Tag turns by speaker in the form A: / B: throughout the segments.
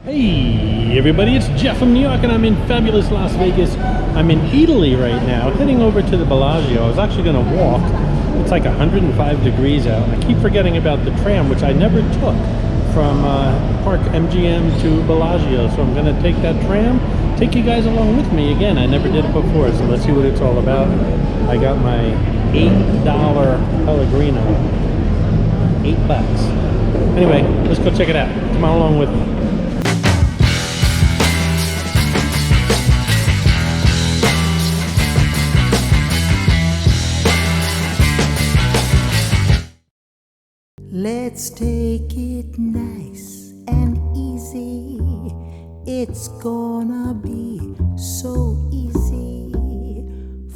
A: Hey everybody, it's Jeff from New York and I'm in fabulous Las Vegas. I'm in Italy right now, heading over to the Bellagio. I was actually going to walk. It's like 105 degrees out and I keep forgetting about the tram, which I never took from Park MGM to Bellagio. So I'm going to take that tram, take you guys along with me. Again, I never did it before, so let's see what it's all about. I got my $8 Pellegrino. $8. Anyway, let's go check it out. Come on along with me.
B: Let's take it nice and easy. It's gonna be so easy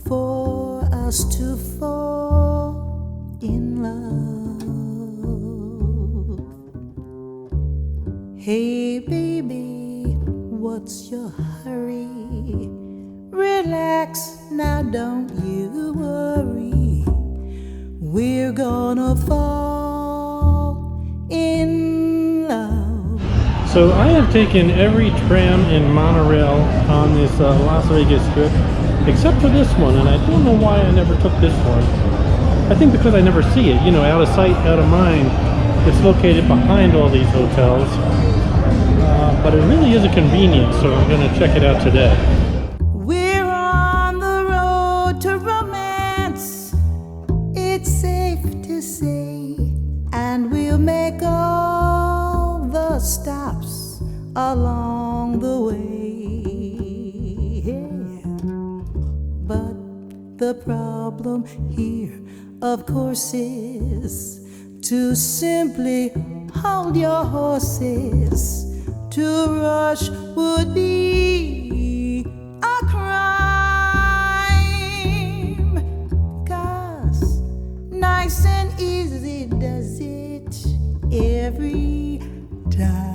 B: for us to fall in love. Hey baby, what's your hurry? Relax, now don't you worry. We're gonna fall in love.
A: So I have taken every tram and monorail on this Las Vegas trip except for this one, and I don't know why I never took this one. I think because I never see it, you know, out of sight, out of mind. It's located behind all these hotels, but it really is a convenience, so I'm going to check it out today.
B: We're on the road to romance, it's safe to say, and we'll make all the stops along the way. Yeah. But the problem here, of course, is to simply hold your horses. To rush would be a crime, 'cause nice and easy does it every time.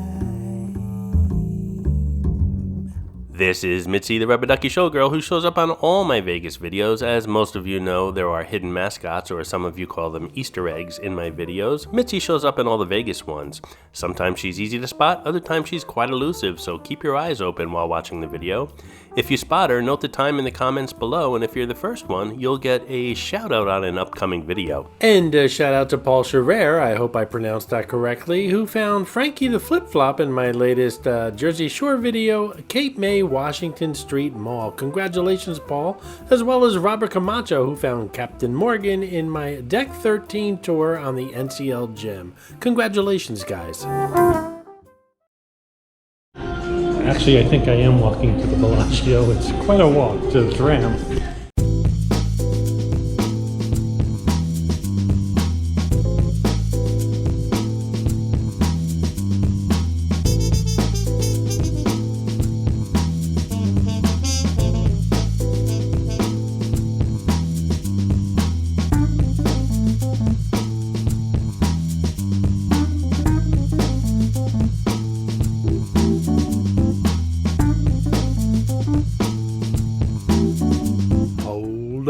C: This is Mitzi, the Rubber Ducky Showgirl, who shows up on all my Vegas videos. As most of you know, there are hidden mascots, or some of you call them Easter eggs, in my videos. Mitzi shows up in all the Vegas ones. Sometimes she's easy to spot, other times she's quite elusive, so keep your eyes open while watching the video. If you spot her, note the time in the comments below, and if you're the first one, you'll get a shout out on an upcoming video. And a shout out to Paul Chever, I hope I pronounced that correctly, who found Frankie the Flip-Flop in my latest Jersey Shore video, Cape May, Washington Street Mall. Congratulations, Paul, as well as Robert Camacho, who found Captain Morgan in my Deck 13 tour on the NCL Gym. Congratulations, guys.
A: Actually, I think I am walking to the Bellagio. It's quite a walk to the tram.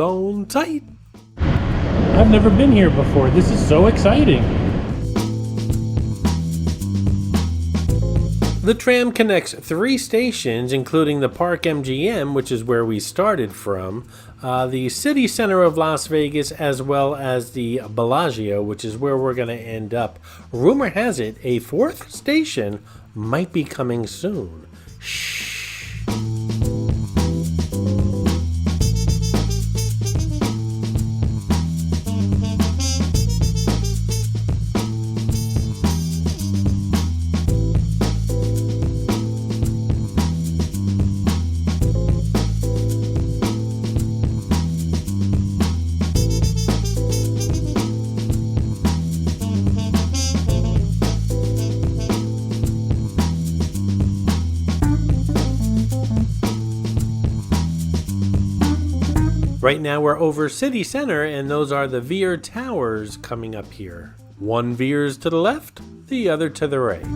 C: On tight.
A: I've never been here before. This is so exciting.
C: The tram connects 3 stations, including the Park MGM, which is where we started from, the city center of Las Vegas, as well as the Bellagio, which is where we're going to end up. Rumor has it a 4th station might be coming soon. Shh. Right now we're over City Center, and those are the Veer Towers coming up here. One veers to the left, the other to the right.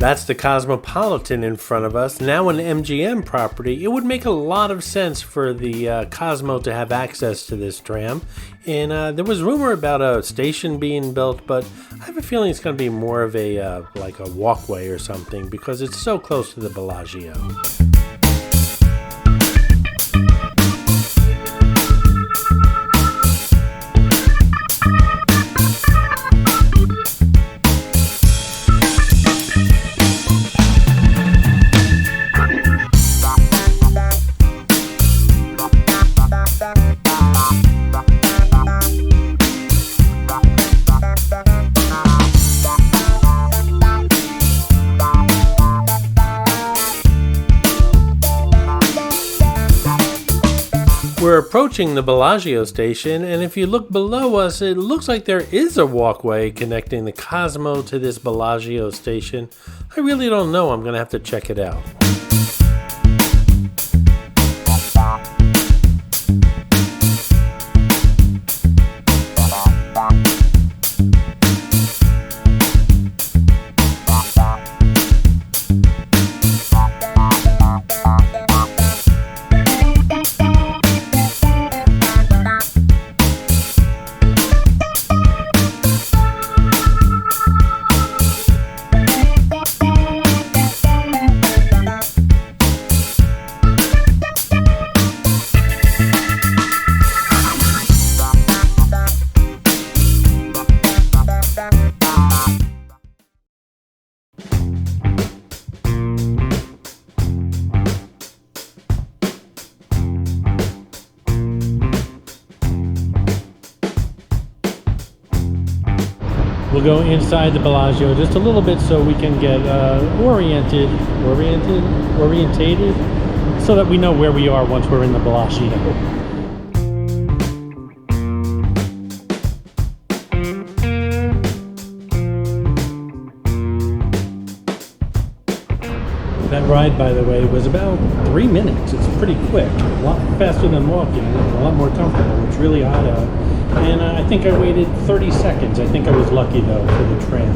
A: That's the Cosmopolitan in front of us, now an MGM property. It would make a lot of sense for the Cosmo to have access to this tram. And there was rumor about a station being built, but I have a feeling it's going to be more of a like a walkway or something because it's so close to the Bellagio. We're approaching the Bellagio station, and if you look below us, it looks like there is a walkway connecting the Cosmo to this Bellagio station. I really don't know. I'm going to have to check it out. We'll go inside the Bellagio just a little bit so we can get orientated, so that we know where we are once we're in the Bellagio. That ride, by the way, was about 3 minutes. It's pretty quick, a lot faster than walking, a lot more comfortable. It's really hot out. And I think I waited 30 seconds. I think I was lucky, though, for the tram.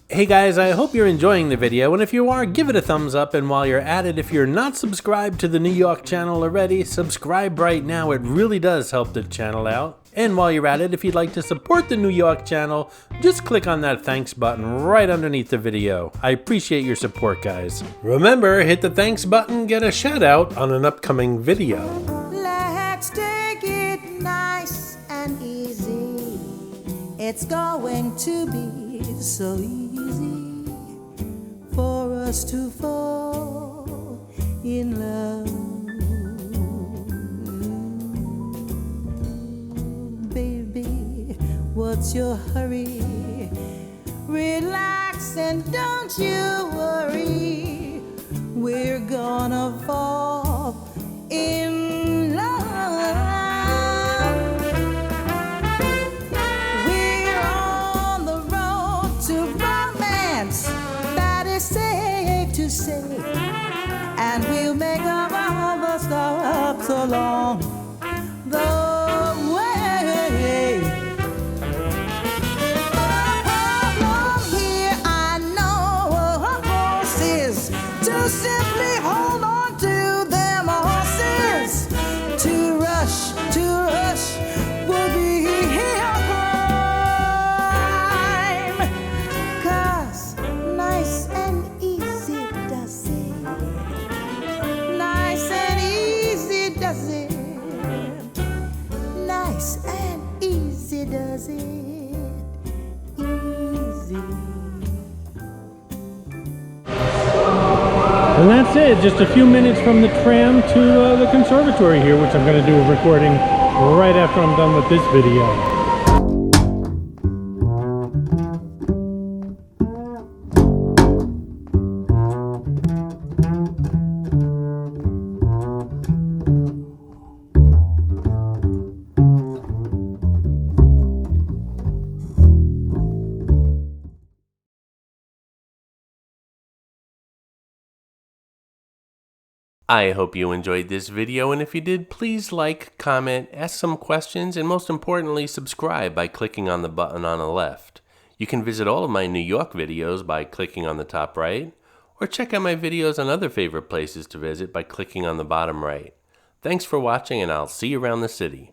A: Hey guys, I hope you're enjoying the video, and if you are, give it a thumbs up, and while you're at it, if you're not subscribed to the New York channel already, subscribe right now. It really does help the channel out. And while you're at it, if you'd like to support the New York channel, just click on that thanks button right underneath the video. I appreciate your support, guys. Remember, hit the thanks button, get a shout out on an upcoming video.
B: Let's take it nice and easy. It's going to be so easy for us to fall in love. Baby, what's your hurry? Relax and don't you worry. We're gonna fall in love. We're on the road to romance, that is safe to say. And we'll make all the stops along the way. Simply hold on to them horses. To rush would be a crime. 'Cause nice and easy does it. Nice and easy does it. Nice and easy does it. Easy.
A: And that's it, just a few minutes from the tram to the conservatory here, which I'm going to do a recording right after I'm done with this video.
C: I hope you enjoyed this video, and if you did, please like, comment, ask some questions, and most importantly, subscribe by clicking on the button on the left. You can visit all of my New York videos by clicking on the top right, or check out my videos on other favorite places to visit by clicking on the bottom right. Thanks for watching, and I'll see you around the city.